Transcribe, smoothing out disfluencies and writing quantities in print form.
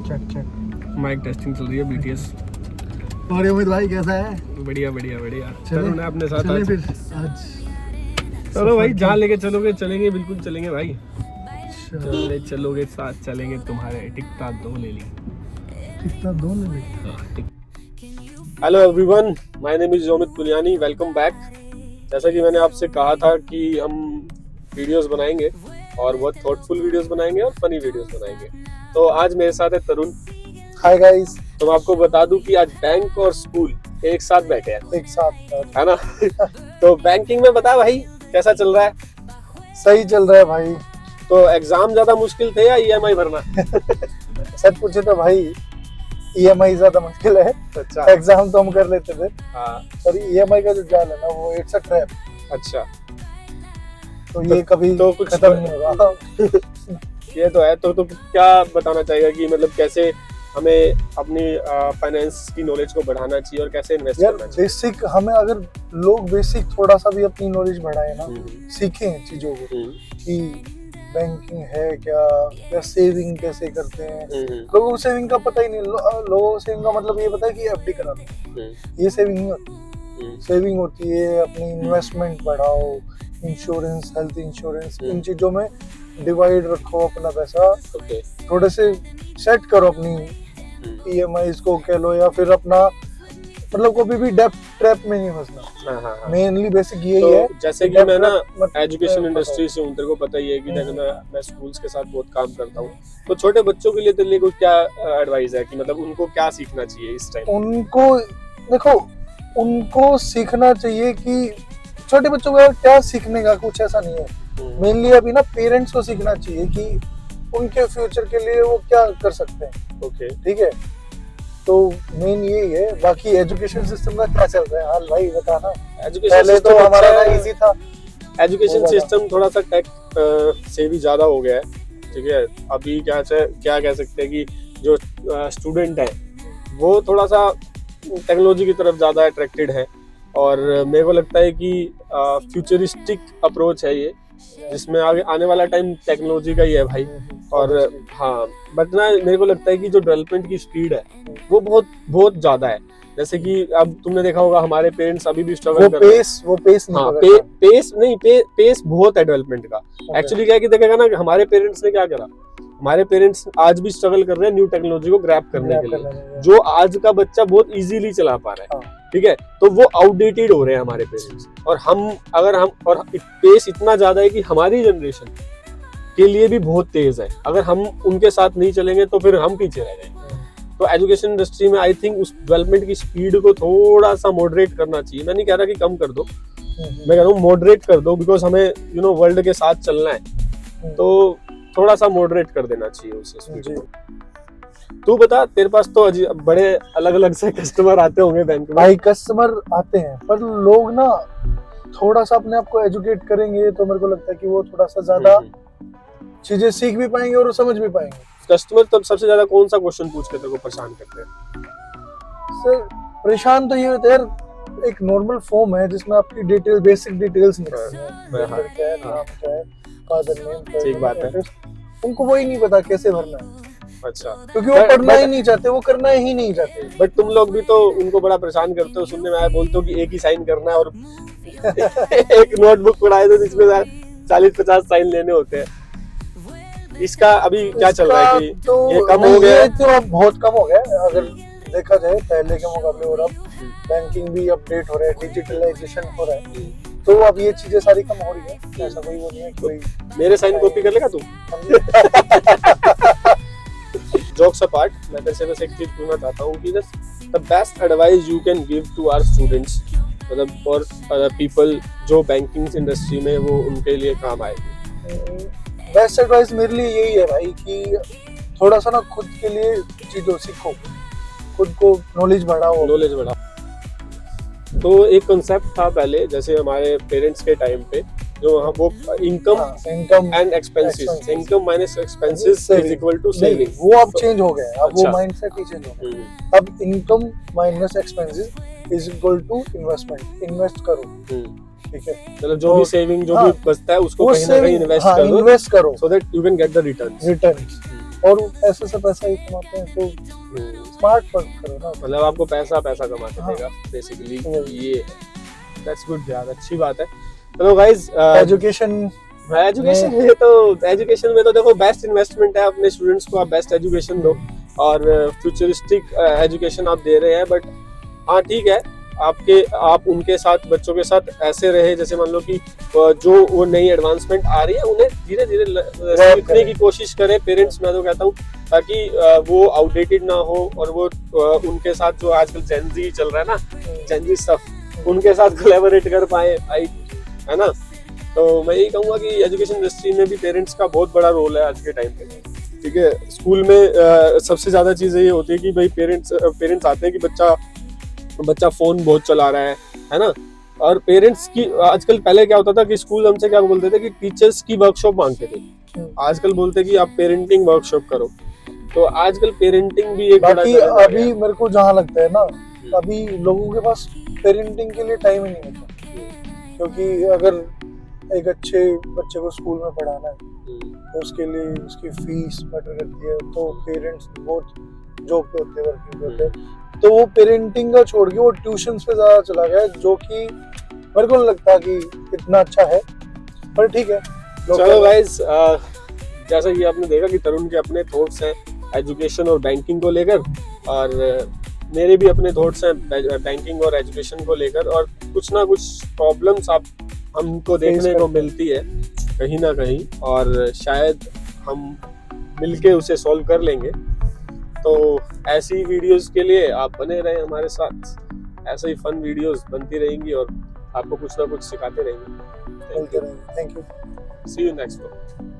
Check check. Mic testing चल रही है बीटीएस। और अमित भाई कैसा है? बढ़िया बढ़िया बढ़िया। चलो तरुण है अपने साथ चले आज। फिर आज। चलो भाई, जहाँ लेके चलोगे चलेंगे, बिल्कुल चलेंगे भाई। अच्छा, चले चलोगे साथ चलेंगे तुम्हारे। टिकटा दो ले ली। कितना दो ले ली? Hello everyone, my name is Amit Puniyani. Welcome back. जैसा कि मैंने आपसे कहा था कि हम वीडियोस बनाएंगे और बहुत थॉटफुल वीडियोस बनाएंगे और फनी वीडियोस बनाएंगे। तो आज मेरे साथ है तरुण। Hi guys. तो मैं आपको बता दूं कि आज बैंक और स्कूल एक साथ बैठे हैं, एक साथ है ना। तो बैंकिंग में बता भाई कैसा चल रहा है? सही चल रहा है भाई। तो एग्जाम ज्यादा मुश्किल थे या ईएमआई भरना? सच पूछे तो भाई ईएमआई ज्यादा मुश्किल है। अच्छा। एग्जाम तो हम कर लेते थे, हाँ। पर ईएमआई का जो जाल है ना वो इट्स अ ट्रैप। अच्छा, तो ये कभी तो कुछ खत्म नहीं होगा। ये तो है। तो क्या बताना चाहेगा कि मतलब कैसे हमें अपनी फाइनेंस की नॉलेज को बढ़ाना चाहिए और कैसे इन्वेस्ट यार करना चाहिए? बेसिक हमें, अगर लोग बेसिक थोड़ा सा भी अपनी नॉलेज बढ़ाए ना, सीखें चीजों को कि बैंकिंग है क्या, या सेविंग कैसे करते हैं। लोगों को सेविंग का पता ही नहीं। लोगों को सेविंग का मतलब ये पता है कि एफडी करा लो, ये सेविंग नहीं होती। सेविंग होती है अपनी इन्वेस्टमेंट बढ़ाओ, इंश्योरेंस, हेल्थ इंश्योरेंस, इन चीजों में डिवाइड रखो अपना पैसा। थोड़े से सेट करो अपनी ईएमआईज को कह लो, या फिर अपना मतलब कभी भी डेब्ट ट्रैप में नहीं फंसना। मेनली बेसिक यही है। जैसे कि मैं ना एजुकेशन इंडस्ट्री से हूँ, तेरे को पता ही है कि मैं स्कूल्स के साथ बहुत काम करता हूँ। तो छोटे बच्चों के लिए तेरे लिए क्या एडवाइस है कि मतलब उनको क्या सीखना चाहिए इस टाइम? उनको देखो, उनको सीखना चाहिए कि छोटे बच्चों को क्या सीखने का कुछ ऐसा नहीं है। मेनली अभी ना पेरेंट्स को सीखना चाहिए कि उनके फ्यूचर के लिए वो क्या कर सकते हैं। ओके, ठीक है। तो मेन यही है। बाकी एजुकेशन सिस्टम का क्या चल रहा है हाल भाई बताना। पहले तो हमारा ना इजी था। एजुकेशन सिस्टम थोड़ा सा टेक से भी ज्यादा हो गया है। ठीक है, अभी क्या कह सकते हैं कि जो स्टूडेंट है वो थोड़ा सा टेक्नोलॉजी की तरफ ज्यादा अट्रैक्टेड है, और मेरे को लगता है कि फ्यूचरिस्टिक अप्रोच है ये, जिसमें आगे आने वाला टाइम टेक्नोलॉजी का ही है भाई। और हाँ, बट ना मेरे को लगता है कि जो डेवलपमेंट की स्पीड है वो बहुत बहुत ज्यादा है। जैसे कि अब तुमने देखा होगा हमारे पेरेंट्स अभी भी स्ट्रगल कर रहे हैं। वो पेस नहीं। हाँ, पेस बहुत है डेवलपमेंट का। एक्चुअली क्या है कि देखेगा ना, हमारे पेरेंट्स ने क्या करा, हमारे पेरेंट्स आज भी स्ट्रगल कर रहे हैं न्यू टेक्नोलॉजी को ग्रैब करने के लिए, जो आज का बच्चा बहुत इजीली चला पा रहा है। ठीक है, तो वो आउटडेटेड हो रहे हैं हमारे पेरेंट्स। और और पेस इतना ज्यादा है कि हमारी जनरेशन के लिए भी बहुत तेज है। अगर हम उनके साथ नहीं चलेंगे तो फिर हम पीछे रह जाएंगे। तो एजुकेशन इंडस्ट्री में आई थिंक उस डेवलपमेंट की स्पीड को थोड़ा सा मॉडरेट करना चाहिए। मैं नहीं कह रहा कि कम कर दो, मैं कह रहा हूँ मॉडरेट कर दो, बिकॉज हमें वर्ल्ड के साथ चलना है। तो थोड़ा सा मॉडरेट कर देना चाहिए उस स्पीड को। तू बता, तेरे पास तो बड़े अलग अलग से कस्टमर आते होंगे बैंक में। भाई कस्टमर आते हैं, पर लोग ना थोड़ा सा अपने आप को एजुकेट करेंगे तो मेरे को लगता है कि वो थोड़ा सा ज्यादा चीजें सीख भी पाएंगे और समझ भी पाएंगे। कस्टमर तो सबसे ज्यादा कौन सा क्वेश्चन पूछ के तेरे को परेशान करते हैं? सर परेशान तो ये होता है यार, एक नॉर्मल फॉर्म है जिसमें आपकी डिटेल, बेसिक डिटेल्स निकलती हैं। क्या है, नाम क्या है, फादर नेम, ठीक बात है। उनको वही नहीं पता कैसे भरना है। अच्छा, क्योंकि वो पढ़ना ही नहीं चाहते, वो करना ही नहीं चाहते। बट तुम लोग भी तो उनको बड़ा परेशान करते हो। सुनने में आया, बोलते हो कि एक ही साइन करना है और एक नोटबुक पढ़ाए तो जिसमें 40-50 साइन लेने होते हैं। इसका अभी क्या चल रहा है कि तो ये कम हो गया? तो अब बहुत कम हो गया अगर देखा जाए पहले के मुकाबले। और अब बैंकिंग भी अपडेट हो रहा है, डिजिटलाइजेशन हो रहा है, तो अब ये चीजें सारी कम हो रही है। ऐसा कोई वो नहीं है कि भाई मेरे साइन कॉपी कर लेगा तू? जोक्स अपार्ट, मैं तेरे से बस एक चीज पूछना चाहता हूँ कि the best advice you can give to our students, मतलब और पीपल जो बैंकिंग इंडस्ट्री में वो उनके लिए काम आएगी। बेस्ट एडवाइस मेरे लिए यही है भाई कि थोड़ा सा ना खुद के लिए चीजों सीखो, खुद को नॉलेज बढ़ाओ। तो एक कॉन्सेप्ट था पहले, जैसे हमारे पेरेंट्स के टाइम पे, जो वो income and expenses, income minus expenses is equal to saving, वो अब चेंज हो गया। अब वो माइंडसेट ही चेंज हो गया। अब income minus expenses is equal to investment. Invest करो, ठीक है, मतलब जो भी सेविंग जो भी बचता है उसको कहीं ना कहीं इन्वेस्ट करो, इन्वेस्ट करो so that you can get the returns. और पैसे से पैसा ही कमाते हैं, तो स्मार्ट वर्क करो ना। मतलब आपको पैसा कमाते हाँ। देगा बेसिकली, ये दैट्स गुड यार, अच्छी बात है। चलो गाइस, एजुकेशन एजुकेशन में तो देखो बेस्ट इन्वेस्टमेंट है, अपने स्टूडेंट्स को आप बेस्ट एजुकेशन दो और फ्यूचरिस्टिक एजुकेशन आप दे रहे हैं। बट हाँ ठीक है, आप उनके साथ, बच्चों के साथ ऐसे रहे जैसे मान लो कि जो वो नई एडवांसमेंट आ रही है उन्हें धीरे धीरे सीखने की कोशिश करें पेरेंट्स, मैं तो कहता हूँ, ताकि वो आउटडेटेड ना हो और वो उनके साथ जो आजकल जेनजी चल रहा है ना, जेनजी स्टफ, उनके साथ कोलैबोरेट कर पाए भाई, है ना। तो मैं यही कहूँगा कि एजुकेशन इंडस्ट्री में भी पेरेंट्स का बहुत बड़ा रोल है आज के टाइम पे, ठीक है। स्कूल में सबसे ज्यादा चीजें ये होती है कि भाई पेरेंट्स आते हैं कि बच्चा फोन बहुत चला रहा है ना। और पेरेंट्स की आजकल, पहले क्या होता था कि स्कूल हमसे क्या बोलते थे कि टीचर्स की वर्कशॉप मांगते थे, आजकल बोलते हैं कि आप पेरेंटिंग वर्कशॉप करो। तो आजकल पेरेंटिंग भी एक बाकी अभी मेरे को जहाँ लगता है ना, अभी लोगों के पास पेरेंटिंग के लिए टाइम ही नहीं होता, क्योंकि अगर एक अच्छे बच्चे को स्कूल में पढ़ाना है तो उसके लिए उसकी फीस मैटर करती है, तो पेरेंट्स बहुत जॉब पे होते हैं, वर्किंग पे होते हैं, तो वो पेरेंटिंग का छोड़ के वो ट्यूशंस पे ज्यादा चला गया, जो कि मेरे को नहीं लगता कि इतना अच्छा है, पर ठीक है। चलो गाइस, जैसा कि आपने देखा कि तरुण के अपने थॉट्स हैं एजुकेशन और बैंकिंग को लेकर, और मेरे भी अपने थॉट्स हैं बैंकिंग और एजुकेशन को लेकर, और कुछ ना कुछ प्रॉब्लम्स हमको देखने को मिलती है कहीं ना कहीं, और शायद हम मिलके उसे सॉल्व कर लेंगे। तो ऐसी वीडियोस के लिए आप बने रहें हमारे साथ, ऐसे ही फन वीडियोस बनती रहेंगी और आपको कुछ ना कुछ सिखाते रहेंगे। Thank you, thank you, see you next video.